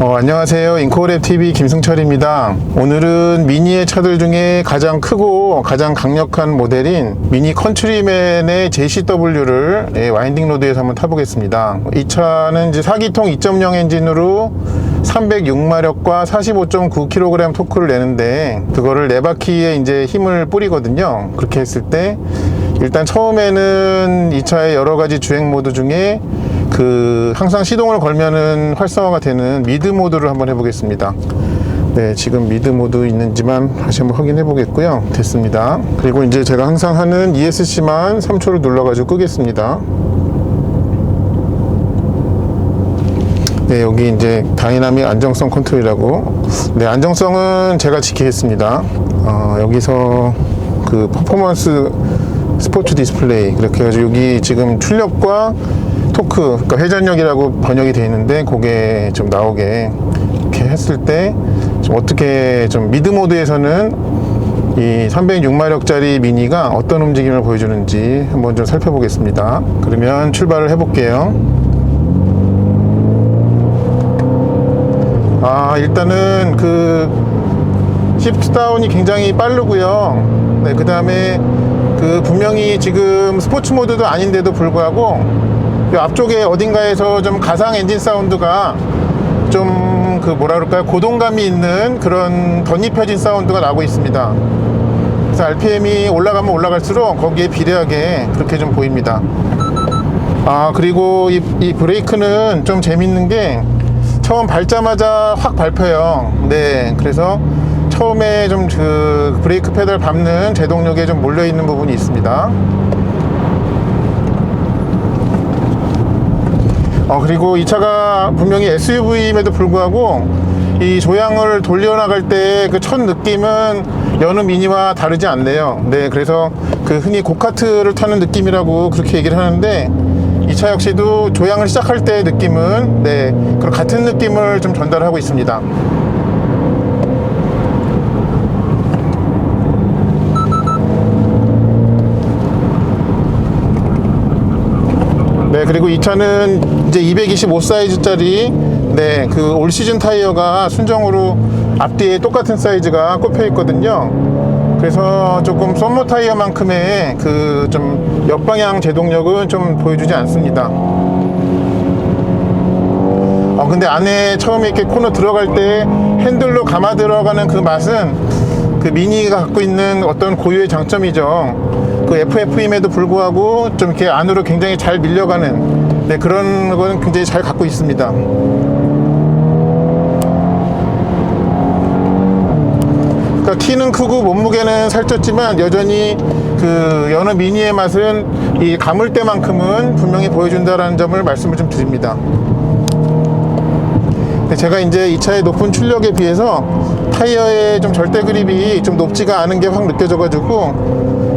안녕하세요. 인코랩TV 김승철입니다. 오늘은 미니의 차들 중에 가장 크고 가장 강력한 모델인 미니 컨트리맨의 JCW를 와인딩 로드에서 한번 타보겠습니다. 이 차는 이제 4기통 2.0 엔진으로 306마력과 45.9kg 토크를 내는데, 그거를 4바퀴에 이제 힘을 뿌리거든요. 그렇게 했을 때 일단 처음에는 이 차의 여러 가지 주행 모드 중에 항상 시동을 걸면은 활성화가 되는 미드 모드를 한번 해보겠습니다. 네, 지금 미드 모드 있는지만 다시 한번 확인해 보겠고요. 됐습니다. 그리고 이제 제가 항상 하는 ESC만 3초를 눌러가지고 끄겠습니다. 네, 여기 이제 다이나믹 안정성 컨트롤이라고. 네, 안정성은 제가 지키겠습니다. 여기서 그 퍼포먼스 스포츠 디스플레이, 그렇게 해가지고 여기 지금 출력과 토크, 그러니까 회전력이라고 번역이 되어 있는데, 그게 좀 나오게 이렇게 했을 때 좀 어떻게 좀 미드 모드에서는 이 306마력짜리 미니가 어떤 움직임을 보여주는지 한번 좀 살펴보겠습니다. 그러면 출발을 해볼게요. 일단은 시프트 다운이 굉장히 빠르고요. 네, 그 다음에 분명히 지금 스포츠 모드도 아닌데도 불구하고 앞쪽에 어딘가에서 좀 가상 엔진 사운드가 좀 뭐라 그럴까요, 고동감이 있는 그런 덧입혀진 사운드가 나고 있습니다. 그래서 RPM이 올라가면 올라갈수록 거기에 비례하게 그렇게 좀 보입니다. 그리고 이 브레이크는 좀 재밌는 게 처음 밟자마자 확 밟혀요. 네, 그래서 처음에 좀 브레이크 페달 밟는 제동력에 좀 몰려있는 부분이 있습니다. 그리고 이 차가 분명히 SUV임에도 불구하고 이 조향을 돌려나갈 때 그 첫 느낌은 여느 미니와 다르지 않네요. 네, 그래서 흔히 고카트를 타는 느낌이라고 그렇게 얘기를 하는데, 이 차 역시도 조향을 시작할 때의 느낌은 그런 같은 느낌을 좀 전달하고 있습니다. 네, 그리고 이 차는 이제 225 사이즈짜리 올 시즌 타이어가 순정으로 앞뒤에 똑같은 사이즈가 꼽혀 있거든요. 그래서 조금 썸머 타이어만큼의 좀 역방향 제동력은 좀 보여주지 않습니다. 근데 안에 처음에 이렇게 코너 들어갈 때 핸들로 감아 들어가는 그 맛은 미니가 갖고 있는 어떤 고유의 장점이죠. FF임에도 불구하고 좀 이렇게 안으로 굉장히 잘 밀려가는 그런 건 굉장히 잘 갖고 있습니다. 그러니까 키는 크고 몸무게는 살쪘지만 여전히 여느 미니의 맛은 이 감을 때만큼은 분명히 보여준다라는 점을 말씀을 좀 드립니다. 제가 이제 이 차의 높은 출력에 비해서 타이어의 좀 절대 그립이 좀 높지가 않은 게 확 느껴져가지고,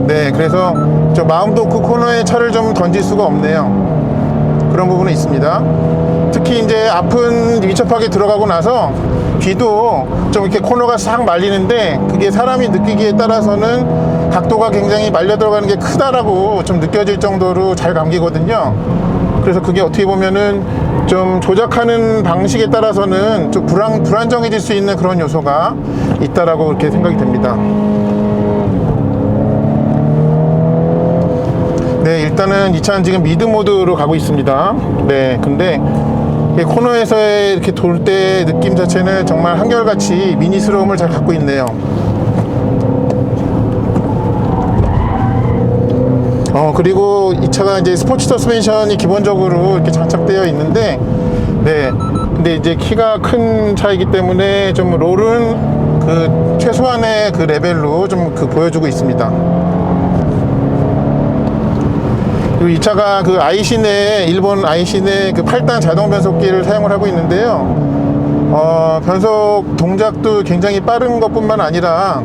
그래서 저 마음도 없고 코너에 차를 좀 던질 수가 없네요. 그런 부분은 있습니다. 특히 이제 앞은 위접하게 들어가고 나서 뒤도 좀 이렇게 코너가 싹 말리는데, 그게 사람이 느끼기에 따라서는 각도가 굉장히 말려 들어가는 게 크다라고 좀 느껴질 정도로 잘 감기거든요. 그래서 그게 어떻게 보면은 좀 조작하는 방식에 따라서는 좀 불안정해질 수 있는 그런 요소가 있다라고 그렇게 생각이 됩니다. 네, 일단은 이 차는 지금 미드 모드로 가고 있습니다. 네, 근데 코너에서의 이렇게 돌 때 느낌 자체는 정말 한결같이 미니스러움을 잘 갖고 있네요. 그리고 이 차가 이제 스포츠 서스펜션이 기본적으로 이렇게 장착되어 있는데, 근데 이제 키가 큰 차이기 때문에 좀 롤은 최소한의 레벨로 좀 보여주고 있습니다. 그리고 이 차가 아이신의, 일본 아이신의 8단 자동 변속기를 사용을 하고 있는데요. 변속 동작도 굉장히 빠른 것뿐만 아니라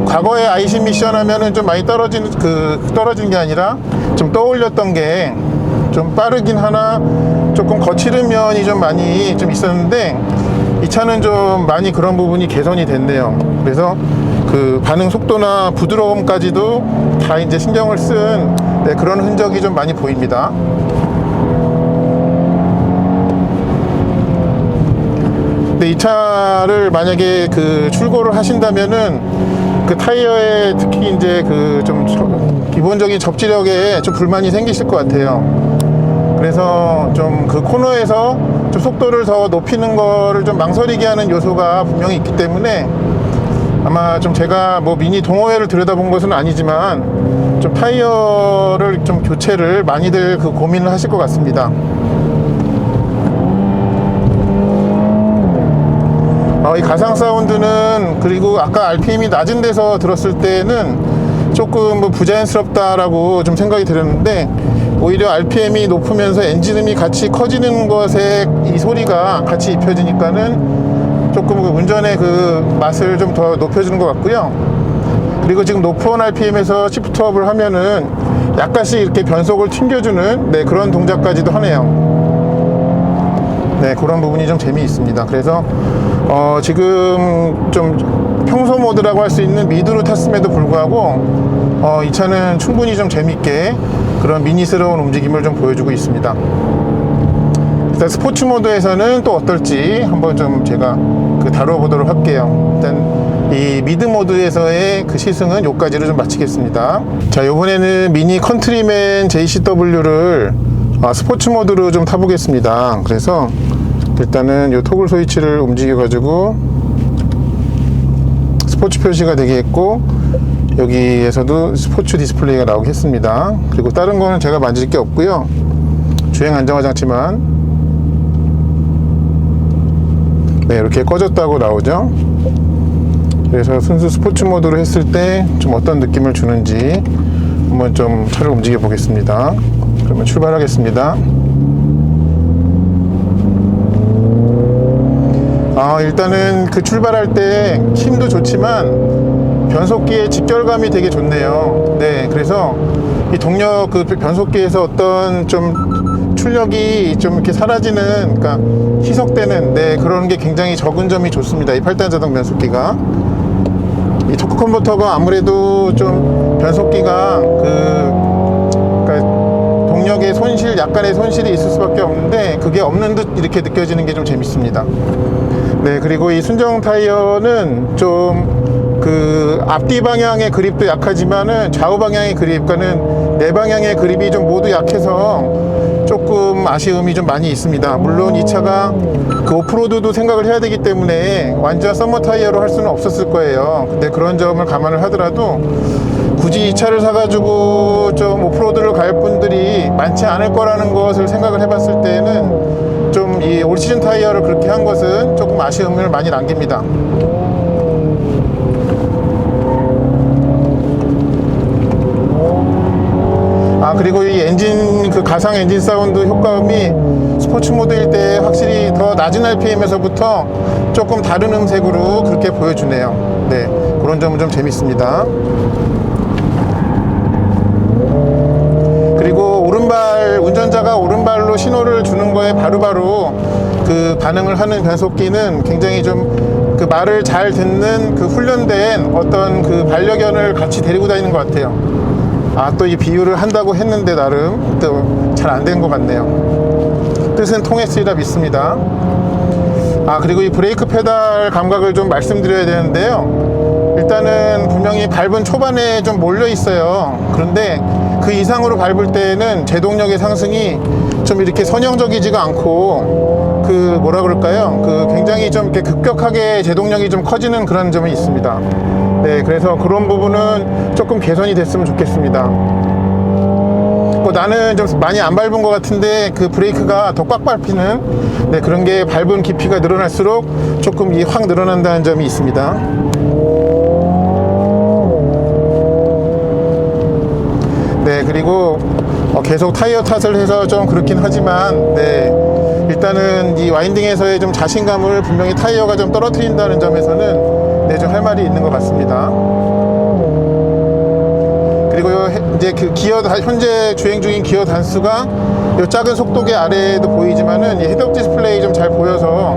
과거에 아이신 미션 하면은 좀 많이 떨어진 게 아니라 좀 떠올렸던 게 좀 빠르긴 하나 조금 거칠은 면이 좀 많이 좀 있었는데, 이 차는 좀 많이 그런 부분이 개선이 됐네요. 그래서 반응 속도나 부드러움까지도 다 이제 신경을 쓴 그런 흔적이 좀 많이 보입니다. 근데 이 차를 만약에 그 출고를 하신다면은 그 타이어에 특히 이제 그 좀 기본적인 접지력에 좀 불만이 생기실 것 같아요. 그래서 좀 그 코너에서 좀 속도를 더 높이는 거를 좀 망설이게 하는 요소가 분명히 있기 때문에 아마 좀 제가 뭐 미니 동호회를 들여다본 것은 아니지만 좀 타이어를 좀 교체를 많이들 그 고민을 하실 것 같습니다. 이 가상 사운드는, 그리고 아까 RPM이 낮은 데서 들었을 때는 조금 뭐 부자연스럽다라고 좀 생각이 들었는데, 오히려 RPM이 높으면서 엔진음이 같이 커지는 것에 이 소리가 같이 입혀지니까는 조금 그 운전의 그 맛을 좀 더 높여주는 것 같고요. 그리고 지금 높은 RPM에서 시프트업을 하면은 약간씩 이렇게 변속을 튕겨주는, 네, 그런 동작까지도 하네요. 네, 그런 부분이 좀 재미있습니다. 그래서 지금 좀 평소 모드라고 할 수 있는 미드로 탔음에도 불구하고 이 차는 충분히 좀 재밌게 그런 미니스러운 움직임을 좀 보여주고 있습니다. 일단 스포츠 모드에서는 또 어떨지 한번 좀 제가 그 다뤄보도록 할게요. 일단 이 미드 모드에서의 그 시승은 여기까지로 좀 마치겠습니다. 자, 이번에는 미니 컨트리맨 JCW를 스포츠 모드로 좀 타보겠습니다. 그래서 일단은 이 토글 스위치를 움직여 가지고 스포츠 표시가 되게 했고, 여기에서도 스포츠 디스플레이가 나오게 했습니다. 그리고 다른 거는 제가 만질 게 없고요. 주행 안정화 장치만, 네, 이렇게 꺼졌다고 나오죠. 그래서 순수 스포츠 모드로 했을 때 좀 어떤 느낌을 주는지 한번 좀 차를 움직여 보겠습니다. 그러면 출발하겠습니다. 일단은 그 출발할 때 힘도 좋지만 변속기의 직결감이 되게 좋네요. 네, 그래서 이 동력, 그 변속기에서 어떤 좀 출력이 좀 이렇게 사라지는, 그러니까 희석되는, 네, 그런 게 굉장히 적은 점이 좋습니다. 이 8단 자동 변속기가. 이 토크 컨버터가 아무래도 좀 변속기가 그러니까 동력의 손실, 약간의 손실이 있을 수밖에 없는데, 그게 없는 듯 이렇게 느껴지는 게 좀 재밌습니다. 네, 그리고 이 순정 타이어는 좀 그 앞뒤 방향의 그립도 약하지만은 좌우 방향의 그립, 그러니까는 네 방향의 그립이 좀 모두 약해서 조금 아쉬움이 좀 많이 있습니다. 물론 이 차가 그 오프로드도 생각을 해야 되기 때문에 완전 썸머 타이어로 할 수는 없었을 거예요. 근데 그런 점을 감안을 하더라도 굳이 이 차를 사가지고 좀 오프로드를 갈 분들이 많지 않을 거라는 것을 생각을 해봤을 때는 좀 이 올 시즌 타이어를 그렇게 한 것은 조금 아쉬움을 많이 남깁니다. 그리고 이 엔진, 그 가상 엔진 사운드 효과음이 스포츠 모드일 때 확실히 더 낮은 RPM에서부터 조금 다른 음색으로 그렇게 보여주네요. 네, 그런 점은 좀 재밌습니다. 그리고 운전자가 오른발로 신호를 주는 거에 바로바로 그 반응을 하는 변속기는 굉장히 좀 그 말을 잘 듣는 그 훈련된 어떤 그 반려견을 같이 데리고 다니는 것 같아요. 또 이 비유를 한다고 했는데 나름 또 잘 안 된 것 같네요. 뜻은 통했으리라 믿습니다. 그리고 이 브레이크 페달 감각을 좀 말씀드려야 되는데요. 일단은 분명히 밟은 초반에 좀 몰려 있어요. 그런데 그 이상으로 밟을 때는 제동력의 상승이 좀 이렇게 선형적이지가 않고 그 뭐라 그럴까요? 그 굉장히 좀 이렇게 급격하게 제동력이 좀 커지는 그런 점이 있습니다. 네, 그래서 그런 부분은 조금 개선이 됐으면 좋겠습니다. 나는 좀 많이 안 밟은 것 같은데 그 브레이크가 더 꽉 밟히는, 네, 그런 게 밟은 깊이가 늘어날수록 조금 확 늘어난다는 점이 있습니다. 네, 그리고 계속 타이어 탓을 해서 좀 그렇긴 하지만, 네, 일단은 이 와인딩에서의 좀 자신감을 분명히 타이어가 좀 떨어뜨린다는 점에서는, 네, 좀 할 말이 있는 것 같습니다. 그리고 이제 그 기어, 현재 주행 중인 기어 단수가 이 작은 속도계 아래에도 보이지만은 이 헤드업 디스플레이 좀 잘 보여서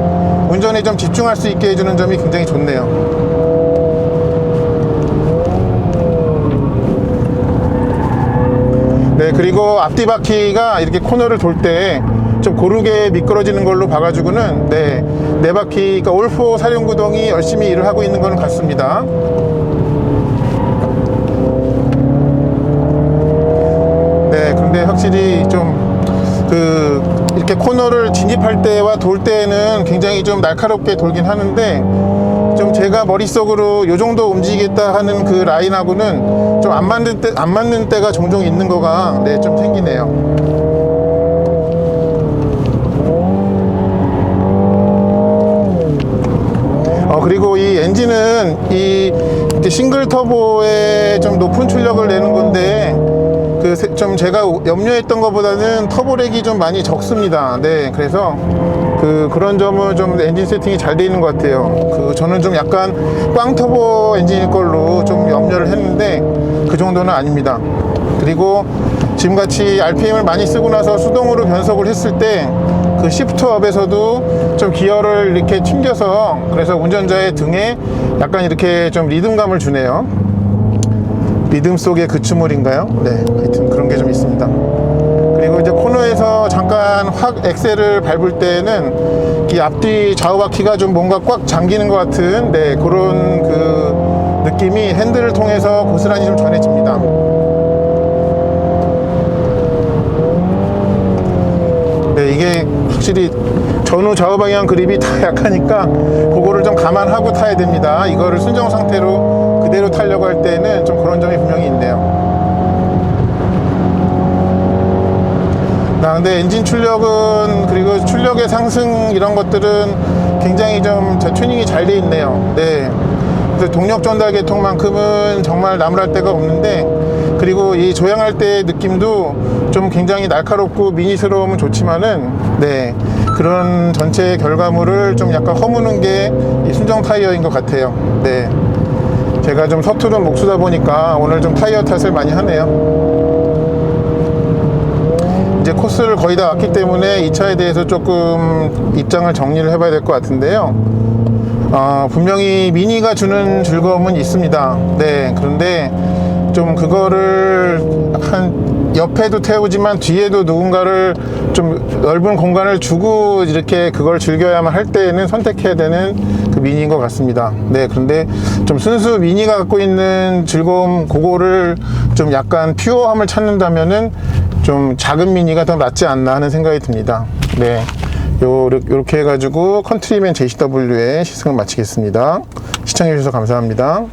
운전에 좀 집중할 수 있게 해주는 점이 굉장히 좋네요. 네, 그리고 앞뒤 바퀴가 이렇게 코너를 돌 때 좀 고르게 미끄러지는 걸로 봐가지고는 네, 네 바퀴, 그러니까 올포 사륜구동이 열심히 일을 하고 있는 건 같습니다. 네, 근데 확실히 좀 이렇게 코너를 진입할 때와 돌 때는 굉장히 좀 날카롭게 돌긴 하는데, 좀 제가 머릿속으로 요 정도 움직이겠다 하는 그 라인하고는 좀 안 맞는 때가 종종 있는 거가 네, 좀 생기네요. 그리고 이 엔진은 이렇게 싱글 터보에 좀 높은 출력을 내는 건데, 좀 제가 염려했던 것보다는 터보렉이 좀 많이 적습니다. 네, 그래서 그런 점은 좀 엔진 세팅이 잘 되어 있는 것 같아요. 저는 좀 약간 꽝 터보 엔진일 걸로 좀 염려를 했는데 그 정도는 아닙니다. 그리고 지금같이 RPM을 많이 쓰고 나서 수동으로 변속을 했을 때 그 시프트업에서도 좀 기어를 이렇게 튕겨서, 그래서 운전자의 등에 약간 이렇게 좀 리듬감을 주네요. 리듬 속의 그 춤물인가요? 네, 하여튼 그런 게 좀 있습니다. 그리고 이제 코너에서 잠깐 확 엑셀을 밟을 때는 이 앞뒤 좌우 바퀴가 좀 뭔가 꽉 잠기는 것 같은 네, 그런 그 느낌이 핸들을 통해서 고스란히 좀 전해집니다. 네, 이게 확실히 전후 좌우 방향 그립이 다 약하니까 그거를 좀 감안하고 타야 됩니다. 이거를 순정 상태로 그대로 타려고 할 때는 좀 그런 점이 분명히 있네요. 근데 엔진 출력은, 그리고 출력의 상승 이런 것들은 굉장히 좀 튜닝이 잘 돼 있네요. 네, 그래서 동력 전달 계통만큼은 정말 나무랄 데가 없는데, 그리고 이 조향할 때의 느낌도 좀 굉장히 날카롭고 미니스러우면 좋지만은 네, 그런 전체 결과물을 좀 약간 허무는 게 이 순정 타이어인 것 같아요. 네, 제가 좀 서투른 목수다 보니까 오늘 좀 타이어 탓을 많이 하네요. 이제 코스를 거의 다 왔기 때문에 이 차에 대해서 조금 입장을 정리를 해봐야 될 것 같은데요. 분명히 미니가 주는 즐거움은 있습니다. 네, 그런데 좀 그거를 옆에도 태우지만 뒤에도 누군가를 좀 넓은 공간을 주고 이렇게 그걸 즐겨야만 할 때에는 선택해야 되는 그 미니인 것 같습니다. 네, 그런데 좀 순수 미니가 갖고 있는 즐거움, 그거를 좀 약간 퓨어함을 찾는다면은 좀 작은 미니가 더 낫지 않나 하는 생각이 듭니다. 네, 요렇게 해가지고 컨트리맨 JCW의 시승을 마치겠습니다. 시청해주셔서 감사합니다.